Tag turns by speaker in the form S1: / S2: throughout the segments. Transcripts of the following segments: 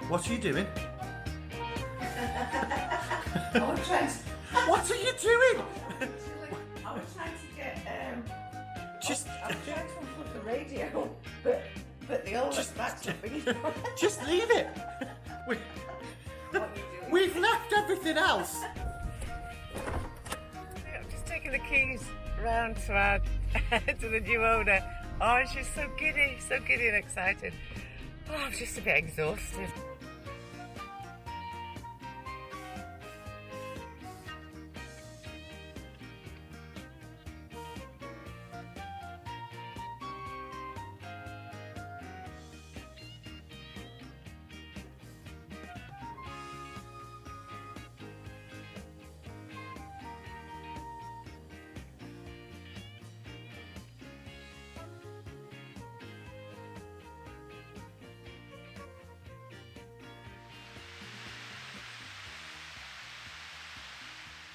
S1: What are you doing?
S2: What
S1: are you doing?
S2: I was trying to get I'm
S1: Just
S2: trying to unplug the radio, but the old back's not big enough.
S1: just leave it.
S2: What are you doing?
S1: We've left everything else.
S2: I'm just taking the keys round to our to the new owner. Oh, she's so giddy and excited. Oh, I'm just a bit exhausted.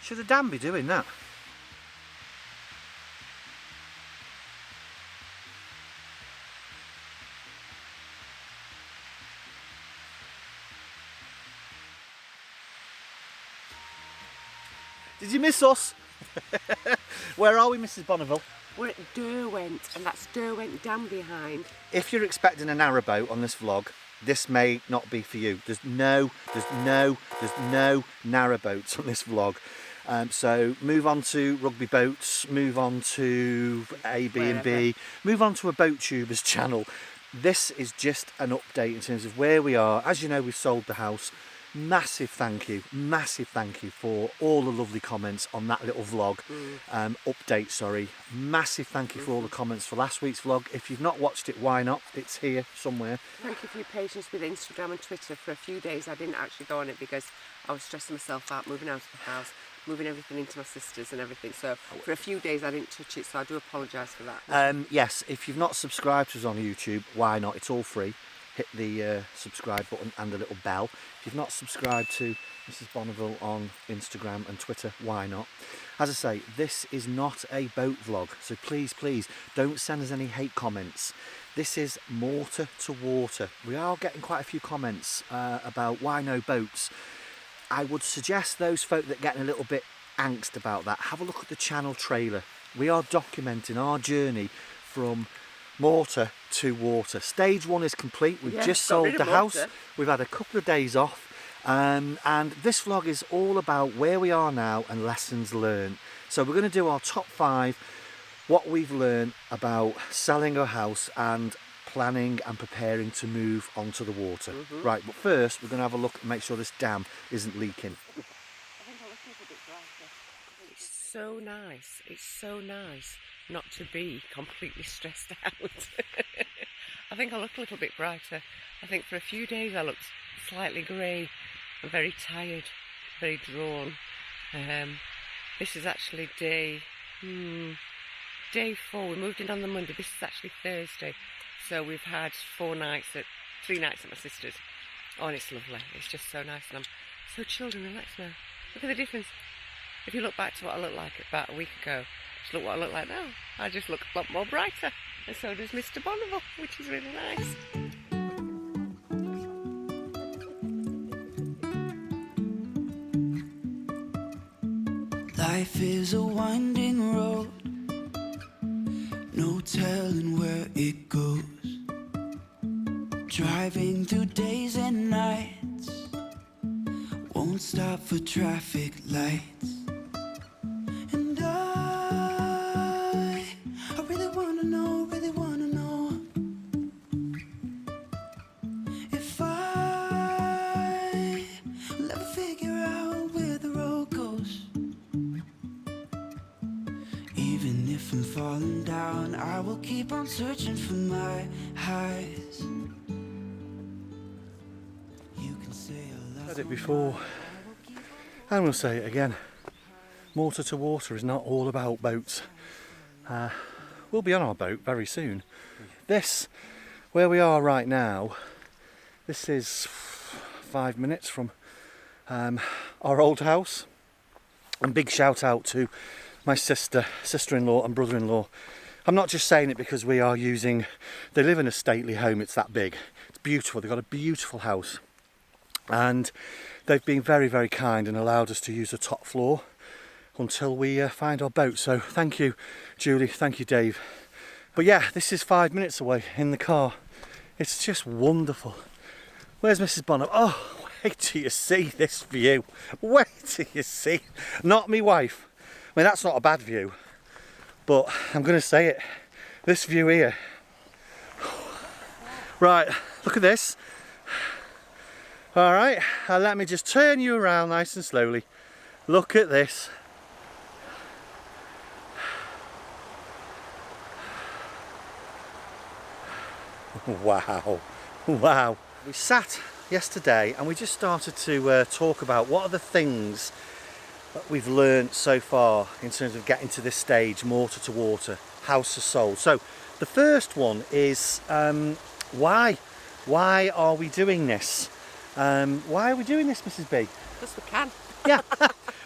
S1: Should a dam be doing that? Did you miss us? Where are we, Mrs. Bonneville?
S2: We're at Derwent, and that's Derwent Dam behind.
S1: If you're expecting a narrowboat on this vlog, this may not be for you. There's no narrowboats on this vlog. So move on to rugby boats, move on to A&B, move on to a boat tubers channel. This is just an update in terms of where we are. As you know, we've sold the house. Massive thank you for all the lovely comments on that little vlog update, sorry. Massive thank you for all the comments for last week's vlog. If you've not watched it, why not? It's here somewhere.
S2: Thank you for your patience with Instagram and Twitter. For a few days I didn't actually go on it because I was stressing myself out, moving out of the house, moving everything into my sisters and everything. So for a few days I didn't touch it, so I do apologise for that.
S1: Yes, if you've not subscribed to us on YouTube, why not? It's all free. Hit the subscribe button and the little bell. If you've not subscribed to Mrs. Bonneville on Instagram and Twitter, why not? As I say, this is not a boat vlog, so please don't send us any hate comments. This is motor to water. We are getting quite a few comments about why no boats. I would suggest those folk that are getting a little bit angst about that, have a look at the channel trailer. We are documenting our journey from motor to water. Stage 1 is complete. We've just sold the house. We've had a couple of days off, and this vlog is all about where we are now and lessons learned. So we're going to do our top 5, what we've learned about selling a house and planning and preparing to move onto the water. Right, but first we're going to have a look and make sure this dam isn't leaking.
S2: It's so nice not to be completely stressed out. I think I look a little bit brighter. I think for a few days I looked slightly grey and very tired, very drawn. This is actually day 4. We moved in on the Monday. This is actually Thursday. So we've had 3 nights at my sister's. Oh, and it's lovely. It's just so nice, and I'm so chilled and relaxed now. Look at the difference. If you look back to what I looked like about a week ago, just look what I look like now. I just look a lot more brighter, and so does Mr. Bonneville, which is really nice.
S3: Life is a winding road, no telling where it goes. Driving through days and nights, won't stop for traffic lights. And I really wanna know if I will ever figure out where the road goes. Even if I'm falling down, I will keep on searching for my highs. You can say I
S1: Said it before, and we'll say it again. Motor to water is not all about boats. We'll be on our boat very soon. This, where we are right now, this is 5 minutes from our old house. And big shout out to my sister-in-law and brother-in-law. I'm not just saying it because we are using, they live in a stately home, it's that big. It's beautiful, they've got a beautiful house. and they've been very, very kind and allowed us to use the top floor until we find our boat. So thank you, Julie, thank you, Dave. But yeah, this is 5 minutes away in the car. It's just wonderful. Where's Mrs. Bonham? Oh, wait till you see this view. Wait till you see. Not me wife. I mean, that's not a bad view, but I'm going to say it. This view here. Right, look at this. All right, let me just turn you around nice and slowly. Look at this. Wow, wow. We sat yesterday and we just started to talk about what are the things that we've learned so far in terms of getting to this stage, mortar to water, house to soul. So the first one is why? Why are we doing this? Why are we doing this, Mrs. B?
S2: Because we can.
S1: Yeah,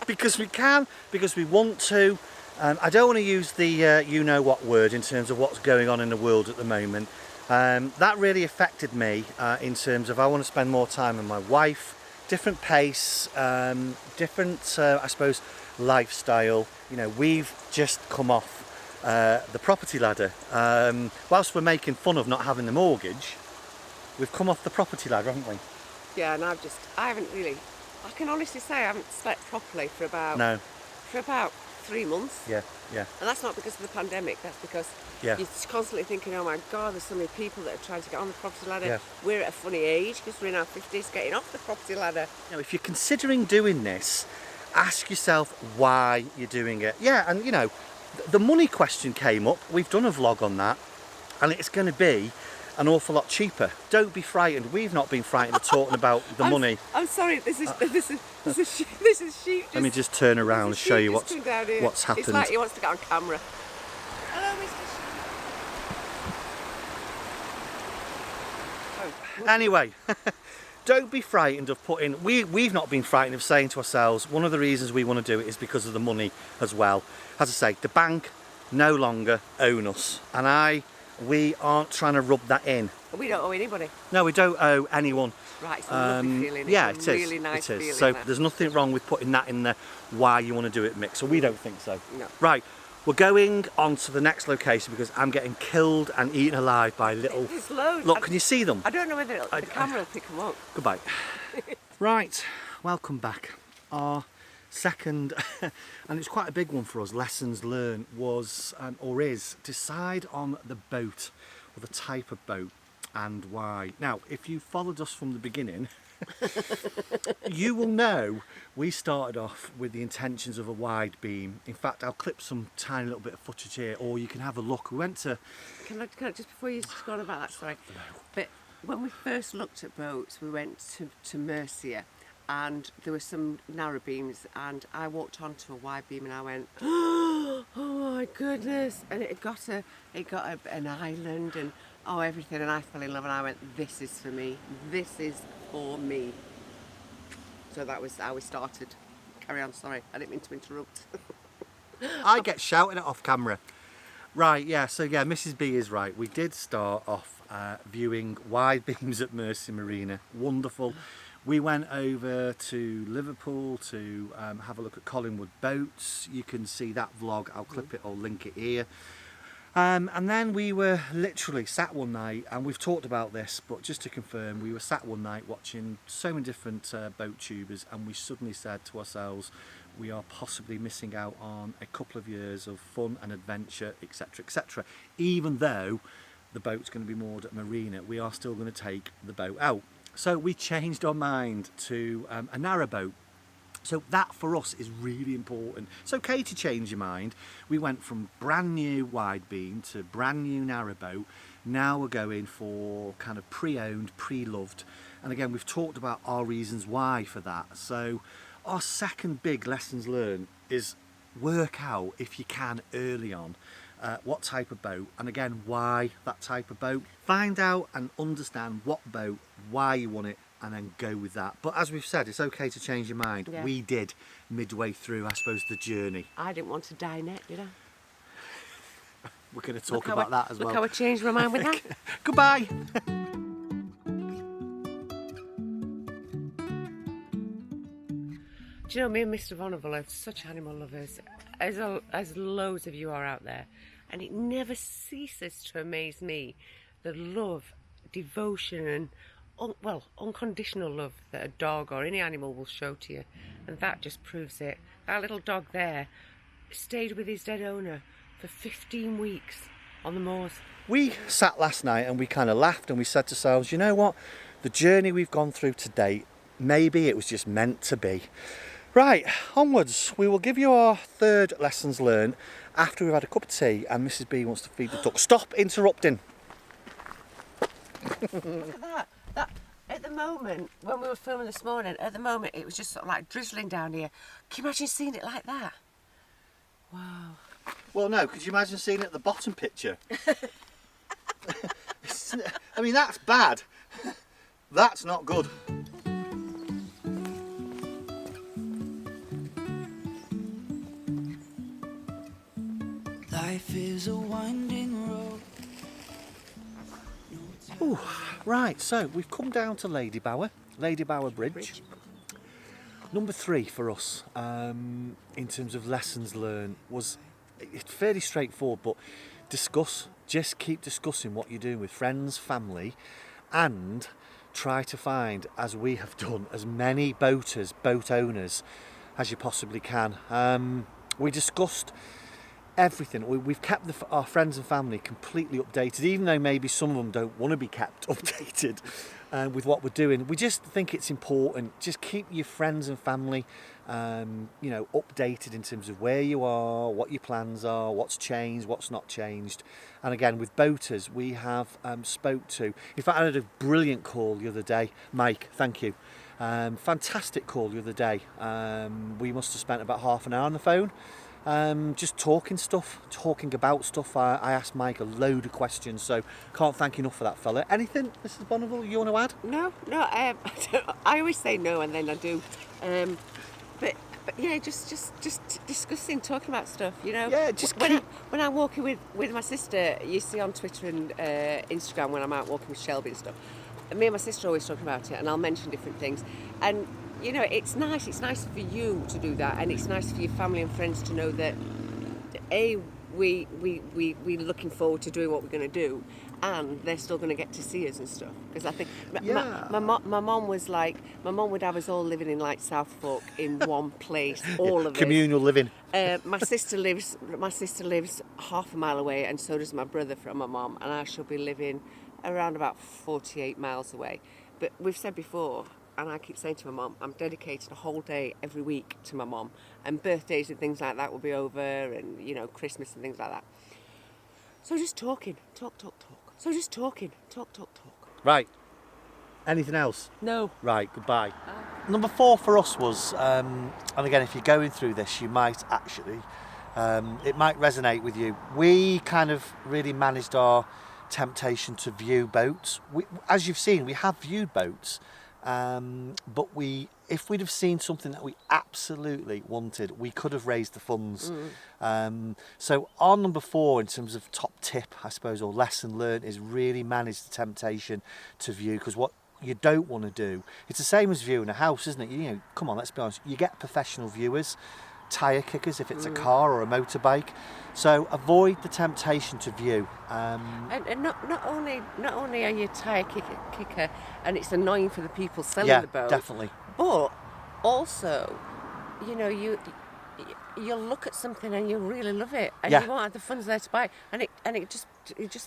S1: because we can, because we want to. I don't want to use the you know what word in terms of what's going on in the world at the moment. That really affected me in terms of I want to spend more time with my wife, different pace, different, I suppose, lifestyle. You know, we've just come off the property ladder. Whilst we're making fun of not having the mortgage, we've come off the property ladder, haven't we?
S2: Yeah, and I haven't really, I can honestly say I haven't slept properly for about 3 months.
S1: Yeah, yeah.
S2: And that's not because of the pandemic, that's because you're constantly thinking, oh my God, there's so many people that are trying to get on the property ladder.
S1: Yeah.
S2: We're at a funny age because we're in our 50s getting off the property ladder.
S1: Now, if you're considering doing this, ask yourself why you're doing it. Yeah, and you know, the money question came up. We've done a vlog on that, and it's going to be an awful lot cheaper. Don't be frightened. We've not been frightened of talking about the money.
S2: I'm sorry. This is sheep.
S1: Let me just turn around and show you what's happened.
S2: It's like he wants to get on camera. Hello, Mr. Sheep.
S1: Anyway, don't be frightened of putting. We've not been frightened of saying to ourselves, one of the reasons we want to do it is because of the money as well. As I say, the bank no longer own us, and we aren't trying to rub that in.
S2: We don't owe anybody.
S1: No, we don't owe anyone.
S2: Right, it's a lovely feeling.
S1: Yeah,
S2: it's
S1: it
S2: a
S1: is.
S2: really nice
S1: it is.
S2: feeling.
S1: So
S2: that.
S1: there's nothing wrong with putting that in the why you want to do it mix. So we don't think so.
S2: No.
S1: Right, we're going on to the next location because I'm getting killed and eaten alive by little.
S2: There's loads.
S1: Look, can you see them?
S2: I don't know whether the camera will pick them up.
S1: Goodbye. Right, welcome back. Our second, and it's quite a big one for us, lessons learned was, or is, decide on the boat or the type of boat and why. Now, if you followed us from the beginning, you will know we started off with the intentions of a wide beam. In fact, I'll clip some tiny little bit of footage here, or you can have a look. We went to...
S2: Can I just before you just go on about that, sorry. But when we first looked at boats, we went to Mercia, and there were some narrow beams, and I walked onto a wide beam and I went, oh my goodness, and it got an island and everything, and I fell in love, and I went, this is for me, this is for me. So that was how we started. Carry on, sorry, I didn't mean to interrupt.
S1: I get shouted at off camera. Right, yeah, so yeah, Mrs. B is right. We did start off viewing wide beams at Mercia Marina. Wonderful. We went over to Liverpool to have a look at Collingwood boats. You can see that vlog. I'll clip it or link it here. And then we were literally sat one night, and we've talked about this, but just to confirm, we were sat one night watching so many different boat tubers, and we suddenly said to ourselves, we are possibly missing out on a couple of years of fun and adventure, etc, etc. Even though the boat's going to be moored at Marina, we are still going to take the boat out. So we changed our mind to a narrowboat. So that for us is really important. It's okay to change your mind. We went from brand new wide beam to brand new narrowboat. Now we're going for kind of pre-owned, pre-loved. And again, we've talked about our reasons why for that. So our second big lessons learned is work out, if you can, early on, what type of boat, and again, why that type of boat. Find out and understand what boat, why you want it, and then go with that. But as we've said, it's okay to change your mind.
S2: Yeah.
S1: We did midway through, I suppose, the journey.
S2: I didn't want to dinette, did I?
S1: We're going to talk about that as well.
S2: Look how I changed my mind with that.
S1: Goodbye.
S2: Do you know, me and Mr. Bonneville are such animal lovers, as loads of you are out there, and it never ceases to amaze me the love, devotion, and unconditional love that a dog or any animal will show to you, and that just proves it. That little dog there stayed with his dead owner for 15 weeks on the moors.
S1: We sat last night and we kind of laughed and we said to ourselves, you know what, the journey we've gone through today, maybe it was just meant to be. Right, onwards. We will give you our third lessons learned after we've had a cup of tea and Mrs. B wants to feed the duck. Stop interrupting.
S2: Look at that. At the moment, when we were filming this morning, at the moment it was just sort of like drizzling down here. Can you imagine seeing it like that? Wow.
S1: Well, no, could you imagine seeing it at the bottom picture? I mean, that's bad. That's not good.
S3: Life is a winding road.
S1: Ooh, right, so we've come down to Lady Bower Bridge. Number 3 for us, in terms of lessons learned, was it's fairly straightforward, but just keep discussing what you're doing with friends, family, and try to find, as we have done, as many boat owners as you possibly can. We discussed everything. We've kept our friends and family completely updated, even though maybe some of them don't want to be kept updated with what we're doing. We just think it's important. Just keep your friends and family, updated in terms of where you are, what your plans are, what's changed, what's not changed. And again, with boaters, we have spoke to. In fact, I had a brilliant call the other day. Mike, thank you. Fantastic call the other day. We must have spent about half an hour on the phone. Just talking about stuff. I asked Mike a load of questions, so can't thank enough for that fella. Anything, Mrs. Bonneville, you want to add?
S2: No, I always say no and then I do. But yeah, just discussing, talking about stuff, you know.
S1: Yeah, just
S2: when I'm walking with my sister, you see on Twitter and Instagram when I'm out walking with Shelby and stuff, me and my sister are always talking about it, and I'll mention different things. And you know, it's nice for you to do that, and it's nice for your family and friends to know that we're looking forward to doing what we're going to do, and they're still going to get to see us and stuff. Because I think my mum was like, my mum would have us all living in like Southfork in one place, all of us.
S1: Communal living.
S2: My sister lives half a mile away, and so does my brother from my mum, and I shall be living around about 48 miles away. But we've said before, and I keep saying to my mum, I'm dedicating a whole day every week to my mum, and birthdays and things like that will be over, and you know, Christmas and things like that. So just talking, talk. So just talking, talk.
S1: Right. Anything else?
S2: No.
S1: Right, goodbye. Number 4 for us was, and again, if you're going through this, you might actually, it might resonate with you. We kind of really managed our temptation to view boats. As you've seen, we have viewed boats. But if we'd have seen something that we absolutely wanted, we could have raised the funds. So our number 4 in terms of top tip, I suppose, or lesson learned, is really manage the temptation to view, because what you don't want to do, it's the same as viewing a house, isn't it? You know, come on, let's be honest, you get professional viewers, tyre kickers if it's a car or a motorbike. So avoid the temptation to view.
S2: And not only are you a tyre kicker and it's annoying for the people selling the boat.
S1: Definitely.
S2: But also, you know, you'll look at something and you'll really love it, and you won't have the funds there to buy, and it just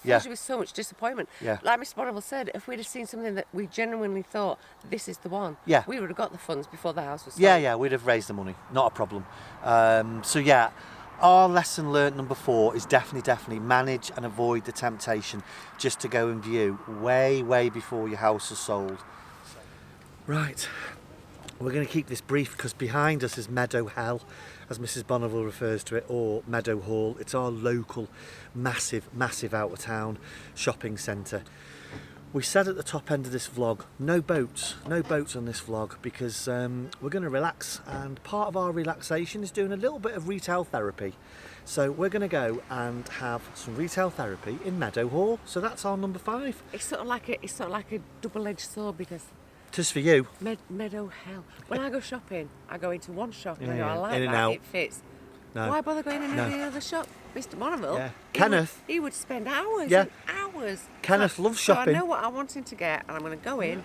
S2: fills you with so much disappointment. Like Mr. Bonneville said, if we'd have seen something that we genuinely thought this is the one, we would have got the funds before the house was sold.
S1: We'd have raised the money, not a problem. Our lesson learnt number 4 is definitely manage and avoid the temptation just to go and view way before your house is sold. Right, we're going to keep this brief because behind us is Meadow Hell, as Mrs. Bonneville refers to it, or Meadow Hall. It's our local massive out of town shopping centre. We said at the top end of this vlog, no boats on this vlog, because we're going to relax, and part of our relaxation is doing a little bit of retail therapy. So we're going to go and have some retail therapy in Meadow Hall. So that's our number 5.
S2: It's sort of like a double-edged sword, because
S1: Tis for you.
S2: Meadow hell. When I go shopping, I go into one shop and I go,
S1: Yeah,
S2: I
S1: yeah.
S2: like
S1: In and
S2: that,
S1: out.
S2: it fits.
S1: No.
S2: Why bother going into
S1: No.
S2: the other shop? Mr. Bonneville,
S1: Yeah. Kenneth.
S2: he would spend hours
S1: Yeah.
S2: and hours.
S1: Kenneth loves shopping.
S2: So I know what I'm wanting to get and I'm going to go in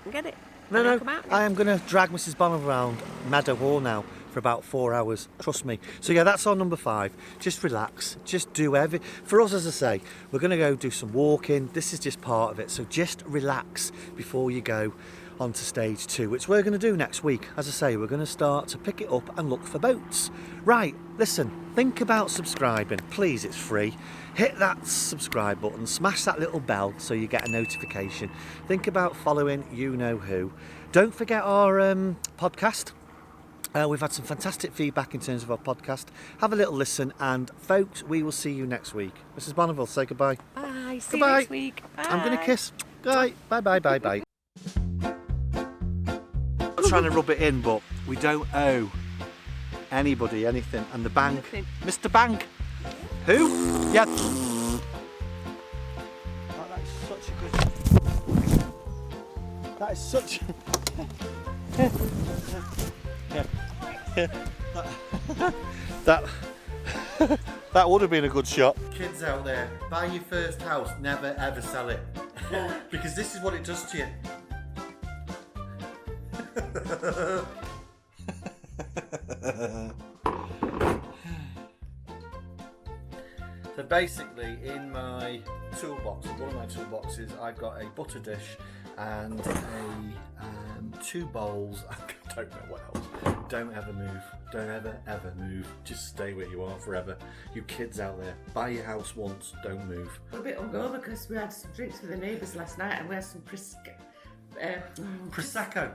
S2: and get it.
S1: No,
S2: and then
S1: no,
S2: come out
S1: I am going to drag Mrs. Bonneville around Meadow Hall now for about 4 hours, trust me. So yeah, that's our number 5. Just relax, just do everything. For us, as I say, we're going to go do some walking. This is just part of it, so just relax before you go on to stage 2, which we're going to do next week. As I say, we're going to start to pick it up and look for boats. Right, listen, think about subscribing, please, it's free. Hit that subscribe button, smash that little bell so you get a notification. Think about following you know who. Don't forget our podcast. We've had some fantastic feedback in terms of our podcast. Have a little listen, and folks, we will see you next week. Mrs. Bonneville, say goodbye.
S2: Bye, see
S1: Goodbye.
S2: you next week. Bye.
S1: I'm going to kiss. Bye, bye, bye, bye, bye. I'm trying to rub it in, but we don't owe anybody anything. And the bank,
S2: Nothing.
S1: Mr. Bank, who? Yeah. Oh, that is such a good. That is such. That would have been a good shot. Kids out there, buy your first house, never ever sell it. Because this is what it does to you. So basically, in my toolbox, one of my toolboxes, I've got a butter dish and a 2 bowls. I don't know what else. Don't ever move. Don't ever move. Just stay where you are forever. You kids out there, buy your house once. Don't move.
S2: We're a bit hungover because we had some drinks with the neighbours last night and we had some Prosecco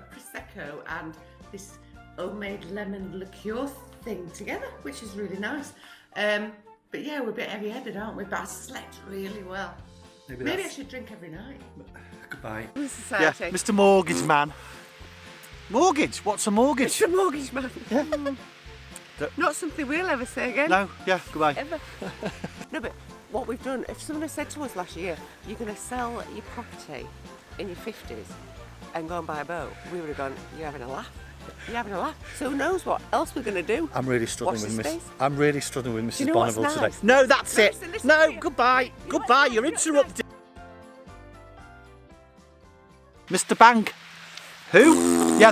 S2: and this homemade lemon liqueur thing together, which is really nice. But yeah, we're a bit heavy-headed, aren't we? But I slept really well. Maybe I should drink every night.
S1: Goodbye.
S2: Society.
S1: Yeah, Mr. Mortgage Man. Mortgage? What's a mortgage?
S2: It's a mortgage man.
S1: Yeah.
S2: Not something we'll ever say again.
S1: No, yeah, goodbye.
S2: Ever. No, but what we've done, if someone had said to us last year, you're going to sell your property in your 50s and go and buy a boat, we would have gone, you're having a laugh. You're having a laugh. So who knows what else we're going to do?
S1: I'm really struggling
S2: Watch
S1: with
S2: this
S1: Miss.
S2: space.
S1: I'm really struggling with Mrs.
S2: You know what's
S1: Bonneville today.
S2: nice?
S1: No, that's
S2: No,
S1: it.
S2: listen
S1: No,
S2: here.
S1: goodbye.
S2: You know
S1: Goodbye.
S2: what's
S1: You're
S2: nice?
S1: interrupted. Mr. Bank. Who? Yeah.